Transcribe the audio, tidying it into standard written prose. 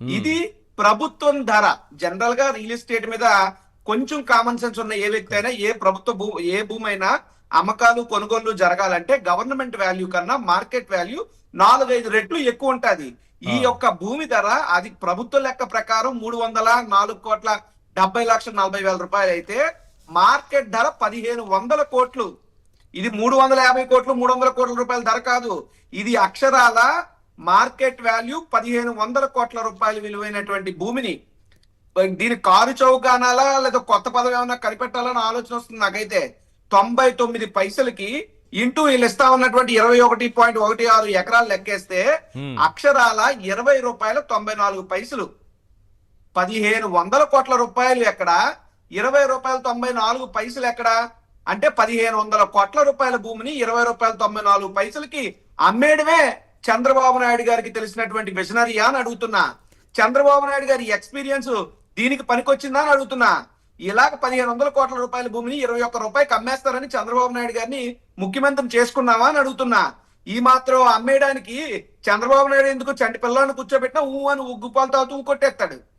ఇది ప్రభుత్వం ధర. జనరల్ గా రియల్ ఎస్టేట్ మీద కొంచెం కామన్ సెన్స్ ఉన్న ఏ వ్యక్తి అయినా, ఏ భూమి అయినా అమ్మకాలు కొనుగోళ్లు జరగాలంటే గవర్నమెంట్ వాల్యూ కన్నా మార్కెట్ వాల్యూ 4-5 రెట్లు ఎక్కువ ఉంటది. ఈ యొక్క భూమి ధర అది ప్రభుత్వ లెక్క ప్రకారం 3,04,70,40,000 రూపాయలు అయితే మార్కెట్ ధర 1,500 కోట్లు. ఇది 350 కోట్లు 300 కోట్ల రూపాయల ధర కాదు. ఇది అక్షరాల మార్కెట్ వాల్యూ 1,500 కోట్ల రూపాయలు విలువైనటువంటి భూమిని దీని కారు చౌకానాలా లేదా కొత్త పదవి ఏమన్నా కనిపెట్టాలని ఆలోచన వస్తుంది నాకైతే. 99 పైసలకి ఇంటూ వీళ్ళు ఇస్తా ఉన్నటువంటి 21.16 ఎకరాలు లెక్కేస్తే అక్షరాల ₹20.94. 1,500 కోట్ల రూపాయలు ఎక్కడ, ₹20.94 ఎక్కడ అంటే 1,500 కోట్ల రూపాయల భూమిని ₹20.94 అమ్మేయడమే చంద్రబాబు నాయుడు గారికి తెలిసినటువంటి విజనరీయా అని అడుగుతున్నా. చంద్రబాబు నాయుడు గారి ఎక్స్పీరియన్స్ దీనికి పనికొచ్చిందా అని అడుగుతున్నా. ఇలాగ 1,500 కోట్ల రూపాయల భూమిని 21 రూపాయలకి అమ్మేస్తారని చంద్రబాబు నాయుడు గారిని ముఖ్యమంత్రిని చేసుకున్నావా అని అడుగుతున్నా. ఈ మాత్రం అమ్మేయడానికి చంద్రబాబు నాయుడు ఎందుకు చంటి పిల్లలను కూర్చోబెట్టినా ఊ అని ఉగ్గుపాలు తాగుతూ కొట్టేస్తాడు.